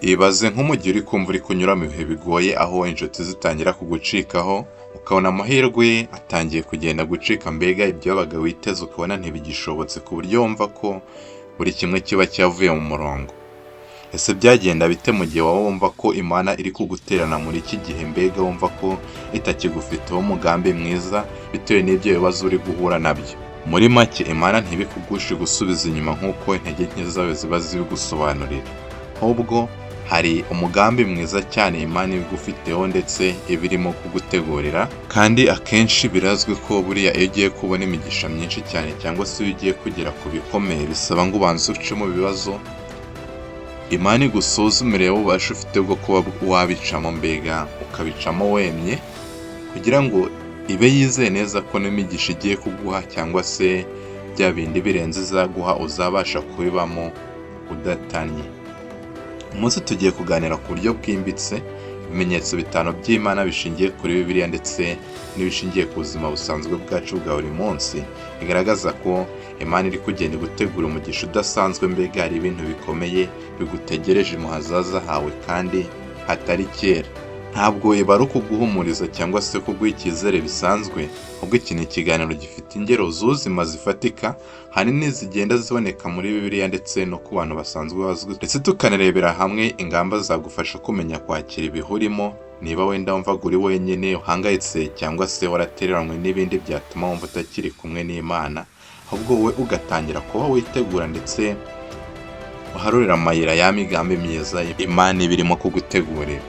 Ibaze nk'umugihe uri kumva uri kunyura mu bihe bigoye aho inshuti zitangira kugucikaho, ukabona amahirwe atangiye kugenda gucika, mbega ibyo wabaga witeze ukabona ntibigishobotse ku buryo wumva ko buri kimwe kiba cyavuye mu murongo. Ese byagenda bite mu gihe waba wumva ko Imana iri kugutererana muri iki gihe, mbega wumva ko itakigufiteho umugambi mwiza bitewe n'ibyo bibazo uri guhura nabyo? Muri make Imana ntibikugushe gusubiza inyuma nk'uko intege nke zawe ziba zibigusobanurira, ahubwo hari umugambi mwiza cyane Imana ibigufiteho ndetse ibirimo kugutegurira. Kandi akenshi birazwi ko buriya iyo ugiye kubona imigisha myinshi cyane cyangwa se iyo ugiye kugera ku bikomeye, bisaba ngo ubanze uce mu bibazo Imana igusuzumire ububasha ufite bwo kuba wabicamo, mbega ukabicamo wemye, kugira ngo ibe yizeye neza ko n'imigisha igiye kuguha cyangwa se bya bindi birenze izaguha uzabasha kubibamo udatanye. Umunsi tugiye kuganira ku buryo bwimbitse ibimenyetso 5 by'Imana bishingiye kuri Bibiliya ndetse n'ibishingiye ku buzima busanzwe bwacu bwa buri munsi, bigaragaza ko Imana iri kugenda gutegura umugisha udasanzwe, mbega hari ibintu bikomeye bigutegereje mu hazaza hawe kandi hatari kera. Ntabwo iba ari ukuguhumuriza cyangwa se kuguha icyizere bisanzwe, ahubwo iki ni ikiganiro gifite ingero z'ubuzima zifatika hanini zigenda ziboneka muri Bibiliya ndetse no ku bantu basanzwe bazwi, ndetse tukanarebera hamwe ingamba zagufasha kumenya kwakira ibihurimo niba wenda wumva uri wenyine uhangayitse cyangwa se waratereranywe n'ibindi byatuma wumva utakiri kumwe n'Imana, ahubwo wowe ugatangira kuba witegura ndetse uharurira amayira ya migambi myiza Imana ibirimo kugutegurira.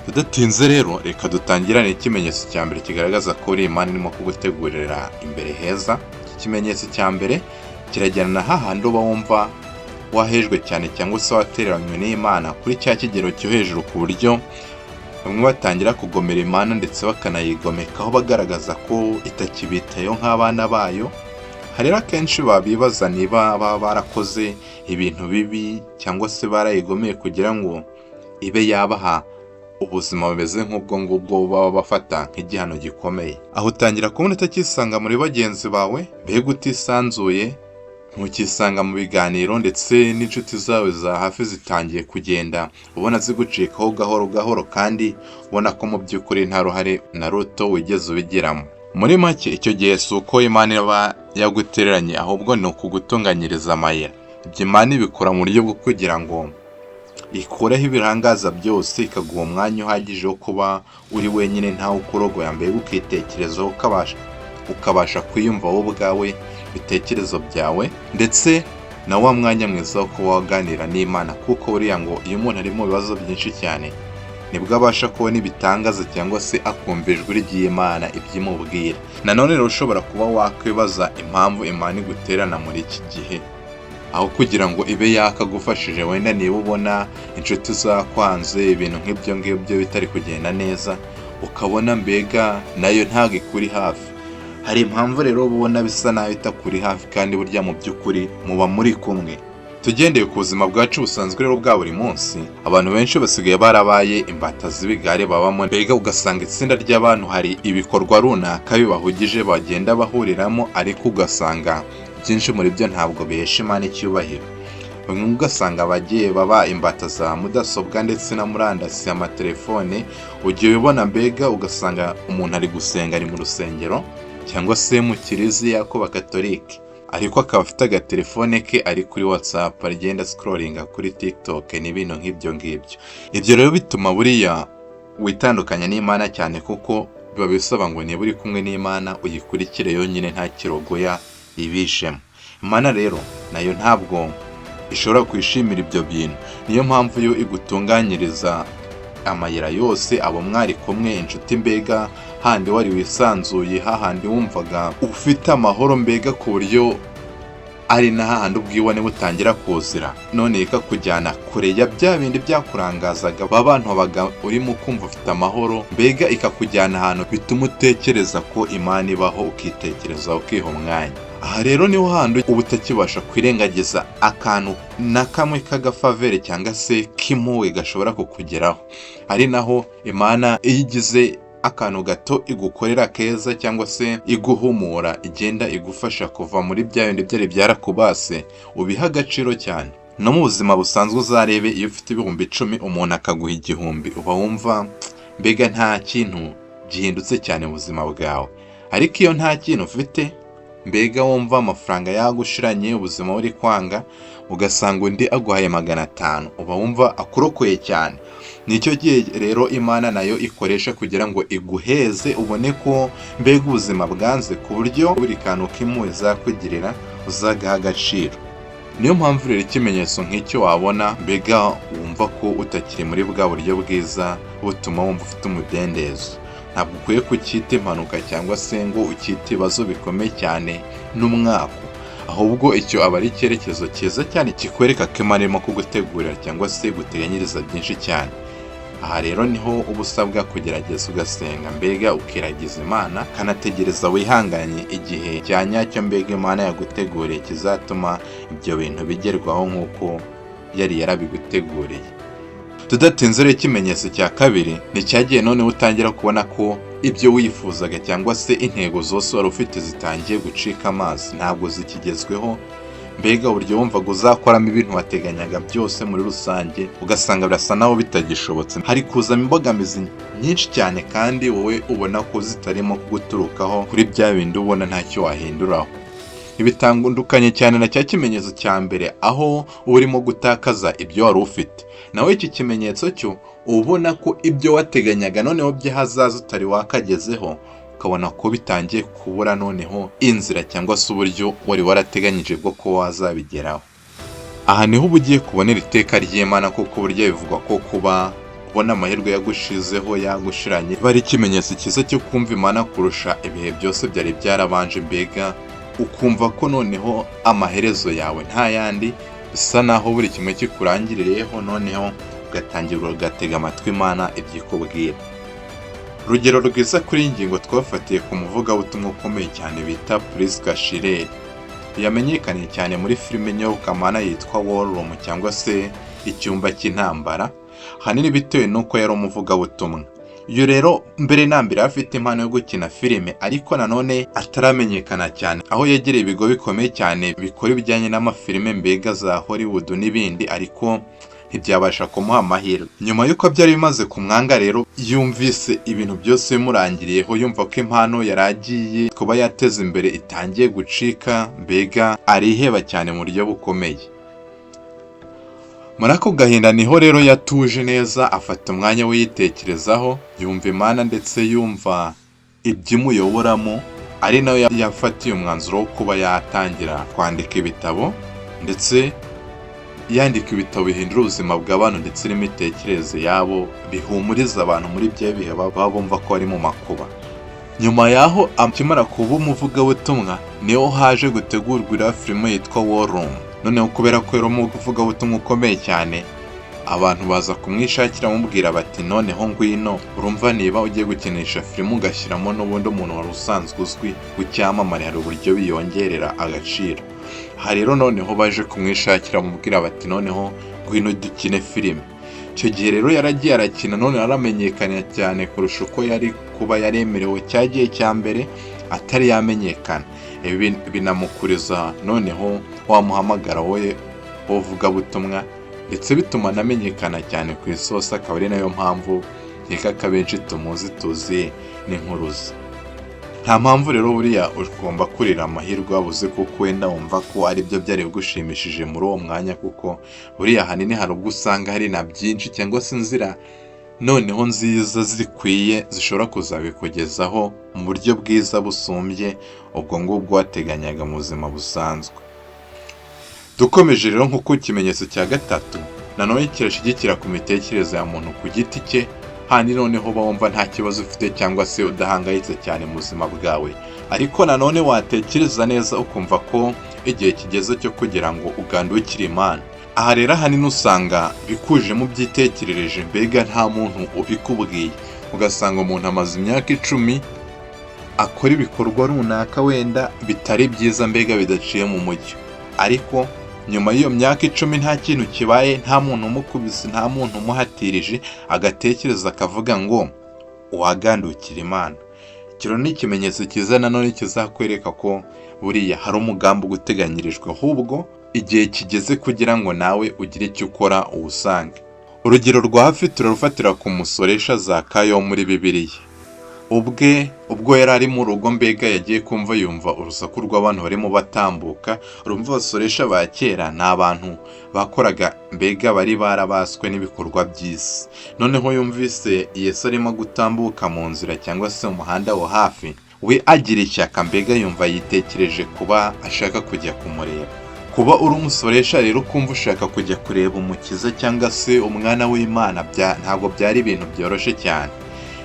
Tudatinze rero, reka dutangirane ikimenyetso cya mbere kigaragaza ko uri Imana irimo kugutegurira imbere heza. Iki kimenyetso cya mbere kirajyana na hahandi uba wumva wahejwe cyane cyangwa se watereranywe n'Imana kuri cya kigero cyo hejuru, ku buryo bamwe batangira kugomera Imana ndetse bakanayigomekaho bagaragaza ko itakibitayeho nk'abana bayo. Hari rero akenshi babibaza niba baba barakoze ibintu bibi cyangwa se barayigomeye kugira ngo ibe yabaha ubuzima bumeze nk'ubwo ngubwo baba bafata nk'igihano gikomeye. Aho utangira kubona utakisanga muri bagenzi bawe, mbega utisanzuye, ntukisanga mu biganiro, ndetse n'inshuti zawe za hafi zitangiye kugenda ubona zigucikaho gahoro gahoro, kandi ubona ko mu by'ukuri nta ruhare na ruto wigeze ubigiramo. Muri make icyo gihe si uko Imana iba yagutereranye, ahubwo ni ukugutunganyiriza amayira. Ibyo Imana ibikora mu buryo bwo kugira ngo ikureho ibirangaza byose, ikaguha umwanya uhagije wo kuba uri wenyine ntawe ukurogoya, mbega ukitekerezaho ukabasha kwiyumva wowe ubwawe, ibitekerezo byawe, ndetse na wa mwanya mwiza wo kuba waganira n'Imana, kuko buriya ngo iyo umuntu ari mu bibazo byinshi cyane nibwo abasha kubona ibitangaza cyangwa se akumva ijwi ry'Imana ibyimubwira. Nanone rero ushobora kuba wakwibaza impamvu Imana igutererana muri iki gihe, aho kugira ngo ibe yakagufashije. Wenda niba ubona inshuti zakwanze, ibintu nk'ibyo ngibyo bitari kugenda neza, ukabona mbega nayo ntabwo ikuri hafi. Hari impamvu rero ubona bisa naho itakuri hafi, kandi burya mu by'ukuri muba muri kumwe. Tugendeye ku buzima bwacu busanzwe rero bwa buri munsi, abantu benshi basigaye barabaye imbata z'ibigare babamo, mbega ugasanga itsinda ry'abantu hari ibikorwa runaka bibahugije bagenda bahuriramo, ariko ugasanga byinshi muri byo ntabwo bihesha Imana icyubahiro. Bamwe ugasanga bagiye baba imbata za mudasobwa ndetse na murandasi, amatelefone. Ugiye ubona mbega ugasanga umuntu ari gusenga, ari mu rusengero cyangwa se mu kiliziya k'abakatolike, ariko akaba afite agatelefone ke ari kuri WhatsApp, agenda scrollinga kuri TikTok n'ibintu nk'ibyo ngibyo. Ibyo rero bituma buriya witandukanya n'Imana cyane, kuko biba bisaba ngo niba uri kumwe n'Imana uyikurikire yonyine nta kirogoya ibishemo. Imana rero nayo ntabwo ishobora kwishimira ibyo bintu, niyo mpamvu yo igutunganyiriza amayira yose, abo mwari kumwe, inshuti, mbega handi wari wisanzuye, hahandi wumvaga ufite amahoro, mbega ku buryo ari na hahandi ubwibone butangira kuzira, none ikakujyana kure ya bya bindi byakurangazaga abantu babaga urimo kumva ufite amahoro, mbega ikakujyana ahantu bituma utekereza ko Imana ibaho, ukitekereza ukiha umwanya. Aha rero niho handi uba utakibasha kwirengagiza akantu na kamwe k'agafavere cyangwa se k'impuhwe gashobora kukugeraho, ari naho Imana iyigize akantu gato igukorera keza cyangwa se iguhumura, igenda igufasha kuva muri bya bindi byari byarakubase, ubiha agaciro cyane. no mu buzima busanzwe uzarebe iyo ufite ibihumbi 10 umuntu akaguha 1000 uba wumva mbega nta kintu gihindutse cyane mu buzima bwawe. Ariko iyo nta kintu ufite mbega wumva amafaranga yagushiranye, ubuzima uri kwanga, ugasanga undi aguhaye 500 uba wumva akurokoye cyane. Nicyo gihe rero Imana nayo ikoresha kugira ngo iguheze ubone ko mbega ubuzima bwanze, ku buryo buri kantu kimwe zakugirira uzagaha agaciro. Niyo mpamvu rero ikimenyetso nk'icyo wabona mbega wumva ko utakiri muri bwa buryo bwiza butuma wumva ufite umudendezo. Ntabwo ukwiye kucyita impanuka cyangwa se ngo ucyite ibibazo bikomeye cyane n'umwaka, ahubwo icyo aba ari icyerekezo cyiza cyane kikwereka ko Imana irimo kugutegurira cyangwa se guteganyiriza byinshi cyane. Aha rero niho uba usabwa kugerageza ugasenga mbega ukiragiza Imana, kanategereza wihanganye igihe cya nyacyo mbega Imana yaguteguriye kizatuma ibyo bintu bigerwaho nk'uko yari yarabiguteguriye. Tudatinze rero ikimenyetso cya kabiri ni cyagiye noneho utangira kubona ko ibyo wifuzaga cyangwa se intego zose wari ufite zitangiye gucika amazi, ntabwo zikigezweho. Mbega uburyo wumvaga uzakoramo ibintu wateganyaga byose muri rusange ugasanga birasa naho bitagishobotse. Hari kuzamo imbogamizi nyinshi cyane kandi wowe ubona ko zitarimo kuguturukaho kuri bya bindi ubona ntacyo wahinduraho. Ibitandukanye cyane na cya kimenyetso cya mbere aho urimo gutakaza ibyo wari ufite. Nawe iki kimenyetso cyo ubona ko ibyo wateganyaga noneho by'ahazaza utari wakagezeho, ukabona ko bitangiye kubura noneho inzira cyangwa se uburyo wari warateganyije bwo ko wazabigeraho. Aha niho uba ugiye kubonera iteka ry'Imana, kuko buryo bivugwa ko kuba ubona amahirwe yagushizeho yagushiranye bari ikimenyetso cyiza cyo kumva Imana kurusha ibihe byose byari byarabanje, mbega ukumva ko noneho amaherezo yawe nta yandi, bisa naho buri kimwe kikurangiriyeho noneho ugatangira ugatega amatwi Imana ibyikubwira. Urugero rwiza kuri iyi ngingo twafatiye ku muvugabutumwa ukomeye cyane bita Priska Shireri, yamenyekanye cyane muri filime nyobokamana yitwa War Room cyangwa se icyumba cy'intambara, hanini bitewe n'uko yari umuvugabutumwa. Uyu rero mbere na mbere afite impano yo gukina filime, ariko nanone ataramenyekana cyane, aho yegereye ibigo bikomeye cyane bikora ibijyanye n'amafilime mbega za Hollywood n'ibindi, ariko ntibyabasha kumuha amahirwe. Nyuma y'uko byari bimaze kumwanga rero, yumvise ibintu byose bimurangiriyeho, yumva ko impano yari agiye kuba yateza imbere itangiye gucika, mbega ariheba cyane mu buryo bukomeye. Muri ako gahinda niho rero yatuje neza, afata umwanya we yitekerezaho, yumva Imana ndetse yumva ibyimuyoboramo, ari nayo yafatiye umwanzuro wo kuba yatangira kwandika ibitabo, ndetse yandika ibitabo bihindura ubuzima bw'abantu ndetse n'imitekerereze yabo, bihumuriza abantu muri bya bihe baba bumva ko ari mu makuba. Nyuma yaho akimara kuba umuvugabutumwa niho haje gutegurwa filime yitwa War Room. Noneho kubera ko yari umuvugabutumwa ukomeye cyane, abantu baza kumwishakira bamubwira bati noneho ngwino urumva niba ugiye gukinisha filime ugashyiramo n'ubundi umuntu wari usanzwe uzwi w'icyamamare, hari uburyo biyongerera agaciro. Aha rero noneho baje kumwishakira bamubwira bati noneho ngwino dukine filime. Icyo gihe rero yaragiye arakina, none aramenyekana cyane kurusha uko yari kuba yaremerewe cya gihe cya mbere atari yamenyekana. Ibi binamukuriza noneho wamuhamagara wowe uvugabutumwa, ndetse bituma anamenyekana cyane ku isi hose, akaba ari nayo mpamvu reka kabenshi tumuzi tuzi n'inkuruzi. Nta mpamvu rero buriya ugomba kurira amahirwe wabuze kuko wenda wumva ko ari byo byari bigushimishije muri uwo mwanya, kuko buriya hanini hari ubwo usanga hari na byinshi cyangwa se inzira noneho nziza zikwiye zishobora kuzabikugezaho mu buryo bwiza busumbye ubwo ngubwo wateganyaga mu buzima busanzwe. Dukomeje rero nk'uko ikimenyetso cya gatatu nanone kirashyigikira ku mitekerereze ya muntu ku giti cye, handi noneho bawumva nta kibazo ufite cyangwa se udahangayitse cyane mu buzima bwawe, ariko nanone watekereza neza ukumva ko igihe kigeze cyo kugira ngo ugandukire Imana. Aha rero ahanini usanga bikujemo byitekerereje, mbega nta muntu ubikubwiye, ugasanga umuntu amaze imyaka 10 akora ibikorwa runaka wenda bitari byiza, mbega bidaciye mu mucyo, ariko nyuma y'iyo myaka 10 nta kintu kibaye, nta muntu umukubise, nta muntu umuhatirije, agatekereza akavuga ngo wagandukira Imana. Kiro ni ikimenyetso cyiza nanone kizakwereka ko buriya hari umugambi uguteganyirijwe, ahubwo igihe kigeze kugira ngo nawe ugire icyo ukora uwusange. Urugero rwa hafi turarufatira ku musoresha Zakayo muri Bibiliya. Ubwo yari ari mu rugo mbega yagiye kumva yumva urusaku rw'abantu barimo batambuka. Urumva abasoresha ba kera ni abantu bakoraga mbega bari barabaswe n'ibikorwa by'isi. Noneho yumvise Yesu arimo gutambuka mu nzira cyangwa se mu muhanda wo hafi, we agira ishyaka mbega yumva yitekereje kuba ashaka kujya kumureba. Kuba uri umusoresha rero ukumva ushaka kujya kureba umukiza cyangwa se umwana w'Imana ntabwo byari ibintu byoroshye cyane.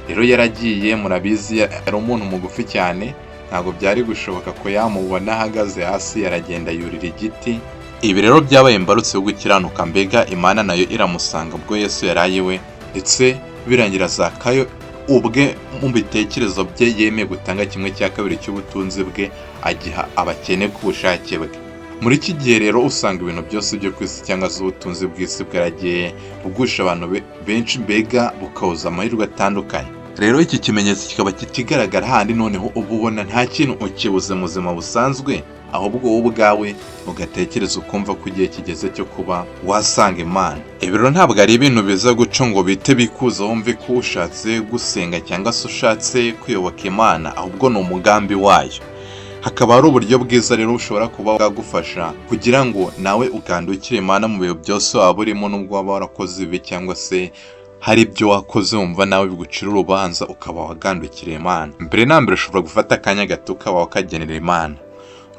Rero yaragiye, murabizi yari umuntu mugufi cyane, ntabwo byari gushoboka ko yamubona ahagaze hasi, yaragenda yurira igiti. Ibi rero byabaye imbarutso yo gukiranuka mbega Imana nayo iramusanga ubwo Yesu yari ayiwe, ndetse birangira Zakayo ubwe mu bitekerezo bye yemeye gutanga 1/2 cy'ubutunzi bwe agiha abakene ku bushake bwe. Muri iki gihe rero usanga ibintu byose byo ku isi cyangwa se ubutunzi bw'isi bwaragiye bugusha abantu benshi mbega bukawuza amahirwe atandukanye. Rero iki kimenyetso kikaba kitigaragara handi, noneho uba ubona nta kintu ukibuze mu buzima busanzwe, ahubwo wowe ubwawe ugatekereza ukumva ko igihe kigeze cyo kuba wasanga Imana. Ibi rero ntabwo ari ibintu biza guca ngo bite bikuza wumve ko ushatse gusenga cyangwa se ushatse kuyoboka Imana, ahubwo ni umugambi wayo. Hakaba hari uburyo bwiza rero ushobora kuba bwagufasha kugira ngo nawe ugandukire Imana mu bihe byose waba urimo, nubwo waba warakoze ibi cyangwa se hari ibyo wakoze wumva nawe bigucira urubanza ukaba wagandukira Imana. Mbere na mbere ushobora gufata akanya gato ukaba wakagenera Imana.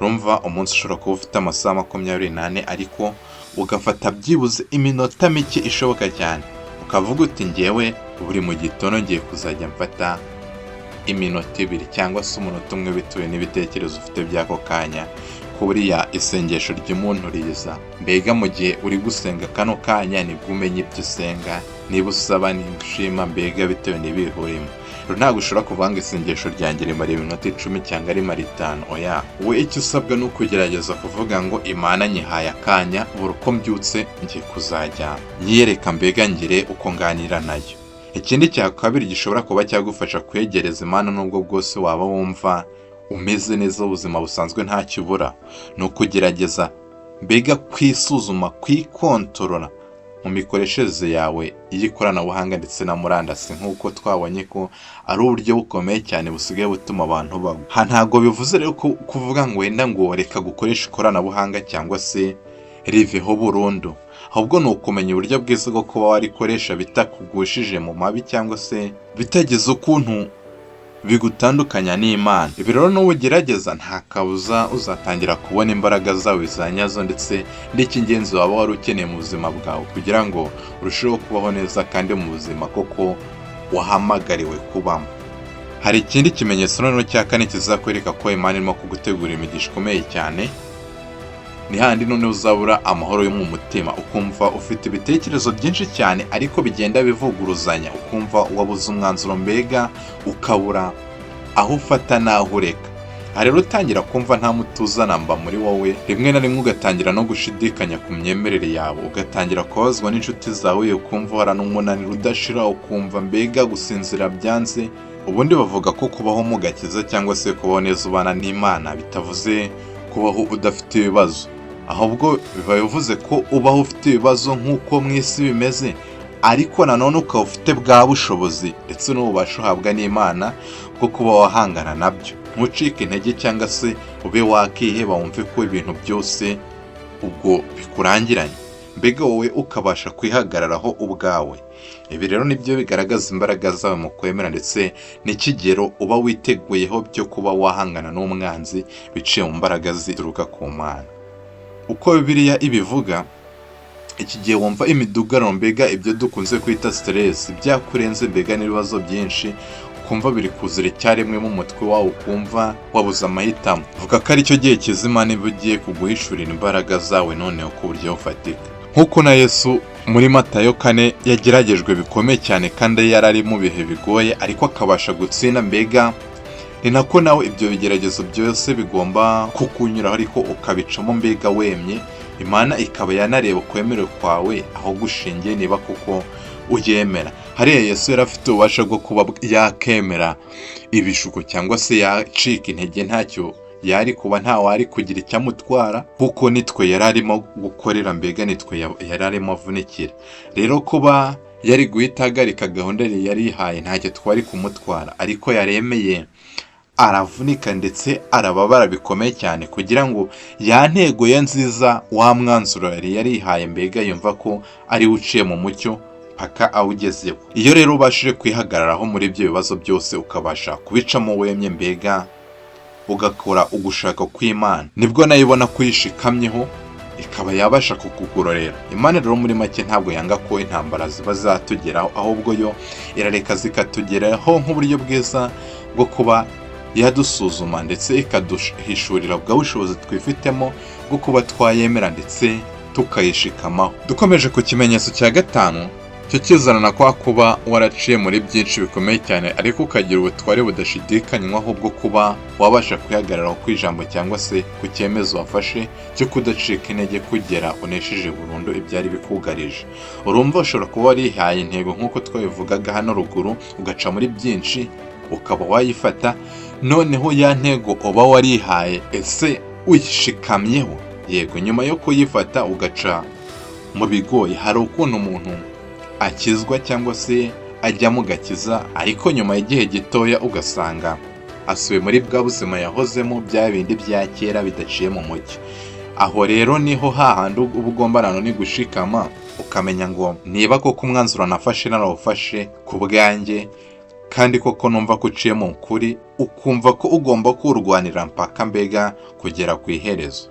Urumva umunsi ushobora kuba ufite amasaha 24 ariko ugafata byibuze iminota mike ishoboka cyane, ukavuga uti ngewe buri mu gitondo ngiye kuzajya mfata iminota 2 cyangwa se umunota umwe bitewe n'ibitekerezo ufite by'ako kanya. Buriya isengesho ry'umuntu riza mbega mu gihe uri gusenga kano kanya nibwo umenya ibyo usenga, niba usaba niba ushima mbega bitewe n'ibihurimo. Rero ntabwo ushobora kuvuga ngo isengesho ryanjye rimara iminota 10 cyangwa rimara 5. Oya, we icyo usabwa ni ukugerageza kuvuga ngo Imana nyihaye akanya, buri uko mbyutse ngiye kuzajya nyiyereka mbega ngire uko nganira nayo. Ikindi cya kabiri gishobora kuba cyagufasha kwegereza Imana nubwo bwose waba wumva umeze neza ubuzima busanzwe nta kibura, ni ukugerageza mbega kwisuzuma, kwikontorora mu mikoreshereze yawe y'ikoranabuhanga ndetse na murandasi, nk'uko twabonye ko ari uburyo bukomeye cyane busigaye butuma abantu bagwa. Ntabwo bivuze rero kuvuga ngo wenda ngo reka gukoresha ikoranabuhanga cyangwa se riveho burundu, ahubwo ni ukumenya uburyo bwiza bwo kuba warikoresha bitakugushije mu mabi cyangwa se bitagize ukuntu bigutandukanya n'Imana. Ibi rero n'ubugerageza nta kabuza uzatangira kubona imbaraga zawe za nyazo, ndetse n'icy'ingenzi waba wari ukeneye mu buzima bwawe kugira ngo urusheho kubaho neza kandi mu buzima koko wahamagariwe kubamo. Hari ikindi kimenyetso noneho cya kane kizakwereka ko Imana irimo kugutegura imigisha ikomeye cyane. Ni handi none uzabura amahoro yo mu mutima, ukumva ufite ibitekerezo byinshi cyane ariko bigenda bivuguruzanya, ukumva wabuze umwanzuro mbega ukabura aho ufata n'aho ureka. Rero utangira kumva nta mutuzo namba muri wowe, rimwe na rimwe ugatangira no gushidikanya ku myemerere yawe, ugatangira kubazwa n'inshuti zawe, ukumva uhora n'umunaniro udashira, ukumva mbega gusinzira byanze. Ubundi bavuga ko kubaho mu gakiza cyangwa se kubaho neza ubana n'Imana bitavuze kubaho udafite ibibazo, ahubwo biba bivuze ko ubaho ufite ibibazo nk'uko mu isi bimeze, ariko nanone ukaba ufite bwa bushobozi ndetse n'ububasha uhabwa n'Imana bwo kuba wahangana nabyo. Ntucike intege cyangwa se ube wakiheba wumve ko ibintu byose ubwo bikurangiranye, mbega wowe ukabasha kwihagararaho ubwawe. Ibi rero nibyo bigaragaza imbaraga zawe mu kwemera ndetse n'ikigero uba witeguyeho byo kuba wahangana n'umwanzi biciye mu mbaraga zituruka ku Mana. Uko Bibiliya ibivuga, iki gihe wumva imidugararo mbega ibyo dukunze kwita stress byakurenze mbega n'ibibazo byinshi, ukumva biri kuzira icyarimwe mu mutwe wawe, ukumva wabuze amahitamo, vuga ko ari cyo gihe kizima niba ugiye kuguhishurira imbaraga zawe noneho ku buryo bufatika. Nk'uko na Yesu muri Matayo 4 yageragejwe bikomeye cyane kandi yari ari mu bihe bigoye ariko akabasha gutsinda, mbega ni nako nawe ibyo bigeragezo byose bigomba kukunyuraho ariko ukabicamo mbega wemye, Imana ikaba yanareba ukwemerera kwawe aho gushingiye niba kuko uyemera. Hariya Yesu yari afite ububasha bwo kuba yakemera ibishuko cyangwa se yacika intege ntacyo yari kuba nta wari kugira icyo amutwara kuko nitwe yari arimo gukorera, mbega nitwe yari arimo avunikira. Rero kuba yari guhita ahagarika gahunda yari yihaye ntacyo twari kumutwara, ariko yaremeye aravunika ndetse arababara bikomeye cyane kugira ngo ya ntego ye nziza, wa mwanzuro yari yihaye, mbega yumva ko ari uciye mu mucyo paka awugezeho. Iyo rero ubashije kwihagararaho muri ibyo bibazo byose ukabasha kubicamo wemye, mbega ugakora ugushaka kw'Imana, nibwo nayo ibona kuyishikamyeho ikaba yabasha kukugororera. Imana rero muri make ntabwo yanga ko intambara ziba zatugeraho, ahubwo yo irareka zikatugeraho nk'uburyo bwiza bwo kuba yadusuzuma ndetse ikaduhishurira bwa bushobozi twifitemo bwo kuba twayemera ndetse tukayishikamaho. Dukomeje ku kimenyetso cya gatanu, cyo kizana kwa kuba waraciye muri byinshi bikomeye cyane ariko ukagira ubutware budashidikanywaho bwo kuba wabasha kwihagararaho ku ijambo cyangwa se ku cyemezo wafashe cyo kudacika intege kugera unesheje burundu ibyari bikugarije. Urumva ushobora kuba warihaye intego nk'uko twabivugaga hano ruguru, ugaca muri byinshi ukaba wayifata, noneho ya ntego uba warihaye ese uyishikamyeho? Yego, nyuma yo kuyifata ugaca mu bigoye, hari ukuntu umuntu akizwa cyangwa se ajya mu gakiza, ariko nyuma y'igihe gitoya ugasanga asubiye muri bwa buzima yahozemo, bya bindi bya kera bidaciye mu mucyo. Aho rero niho hahandi uba ugomba nanone gushikama ukamenya ngo niba koko umwanzuro nafashe narawufashe ku bwanjye kandi koko numva ko uciye mu kuri, ukumva ko ugomba kuwurwanira mpaka mbega kugera ku iherezo.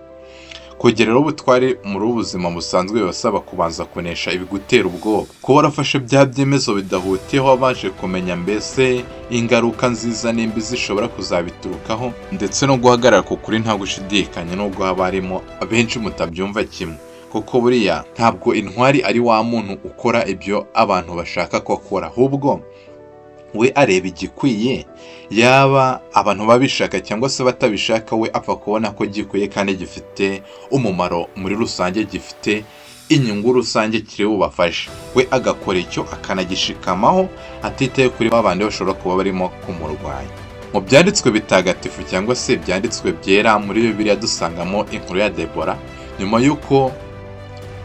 Kugira ubutware muri ubuzima busanzwe basaba kubanza kunesha ibigutera ubwoba, kuba warafashe bya byemezo bidahutiyeho, wabashe kumenya mbese ingaruka nziza n'imbi zishobora kuzabiturukaho, ndetse no guhagarara ku kuri nta gushidikanya nubwo haba harimo abenshi mutabyumva kimwe. Kuko buriya ntabwo intwari ari wa muntu ukora ibyo abantu bashaka ko akora, ahubwo we areba igikwiye, yaba abantu babishaka cyangwa se batabishaka, we apfa kubona ko gikwiye kandi gifite umumaro muri rusange, gifite inyungu rusange kiri bubafashe. We agakora icyo akanagishikamaho atitaye kuri babandi bashobora kuba barimo kumurwanya. Mu byanditswe bitagatifu cyangwa se byanditswe byera muri Bibiliya dusangamo inkuru ya Debora, nyuma y'uko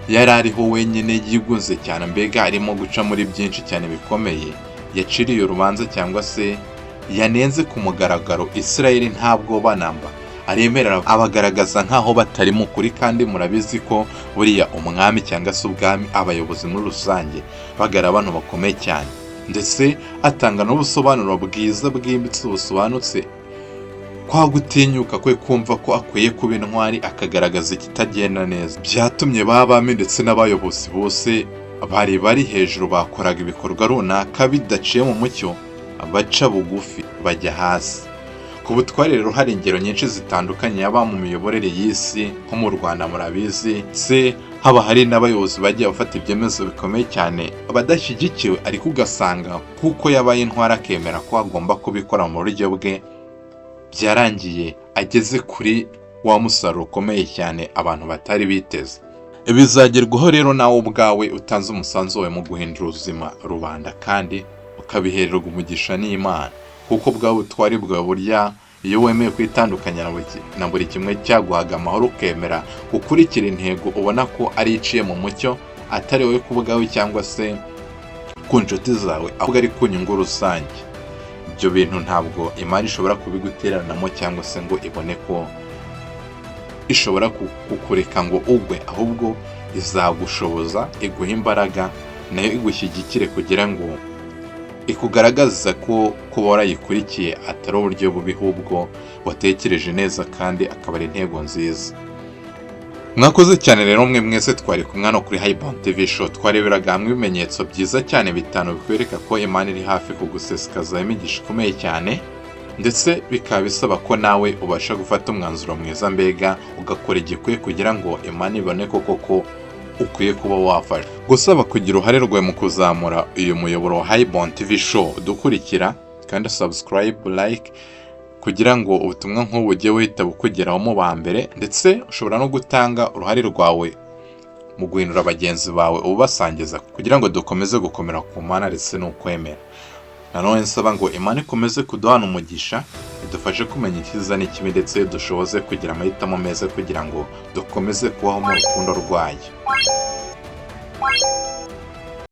yari ariho wenyine yigunze cyane, mbega arimo guca muri byinshi cyane bikomeye, yaciriye urubanza cyangwa se yanenze ku mugaragaro Isirayeli ntabwo banamba, aremerera abagaragaza nkaho batari mu kuri. Kandi murabizi ko buriya umwami cyangwa se ubwami, abayobozi muri rusange bagara abantu bakomeye cyane, ndetse atanga n'ubusobanuro bwiza bwimbitse busobanutse kwa gutinyuka kwe kumva ko akwiye kuba intwari, akagaragaza ikitagenda neza. Byatumye babami ndetse n'abayobozi bose bari hejuru bakoraga ibikorwa runaka bidaciye mu mucyo, baca bugufi bajya hasi. Ku butware rero hari ingero nyinshi zitandukanye, yaba mu miyoborere y'isi nko mu Rwanda murabizi, se haba hari n'abayobozi bagiye bafata ibyemezo bikomeye cyane badashyigikiwe, ariko ugasanga kuko yabaye intwari akemera ko agomba kubikora mu buryo bwe, byarangiye ageze kuri wa musaruro ukomeye cyane abantu batari biteze. Bizagerwaho rero nawe ubwawe utanze umusanzu wawe mu guhindura ubuzima rubanda, kandi ukabihererwa umugisha n'Imana, kuko bwa butwari bwawe burya iyo wemeye kwitandukanya na buri kimwe cyaguhaga amahoro, ukemera gukurikira intego ubona ko ari iciye mu mucyo, atari wowe ku bwawe cyangwa se ku nshuti zawe, ahubwo ari ku nyungu rusange. Ibyo bintu ntabwo Imana ishobora kubiguteranamo cyangwa se ngo ibone ko ishobora kukureka ngo ugwe, ahubwo izagushoboza, iguha imbaraga, nayo igushyigikire kugira ngo ikugaragaza ko kuba warayikurikiye atari uburyo bubi, ahubwo watekereje neza kandi akaba ari intego nziza. Mwakoze cyane rero mwe mwese twari kumwe no kuri Highbound TV Show, twareberaga hamwe ibimenyetso byiza cyane bitanu bikwereka ko Imana iri hafi kugusesekaza imigisha ikomeye cyane, ndetse bikaba bisaba ko nawe ubasha gufata umwanzuro mwiza, mbega ugakora igikwiye kugira ngo Imana ibone koko ukwiye kuba wafasha. Gusaba kugira uruhare rwawe mu kuzamura uyu muyoboro wa Highbound TV Show, dukurikira kandi subscribe, like, kugira ngo ubutumwa nk'ubu ujye wihita bukugeraho mu ba mbere, ndetse ushobora no gutanga uruhare rwawe mu guhindura bagenzi bawe ubasangiza, kugira ngo dukomeze gukomera ku Mana ndetse n'ukwemera. nanone nsaba ngo Imana ikomeze kuduhana umugisha, idufashe kumenya icyiza n'ikibi, ndetse dushoboze kugira amahitamo meza kugira ngo dukomeze kubaho mu rukundo rwayo.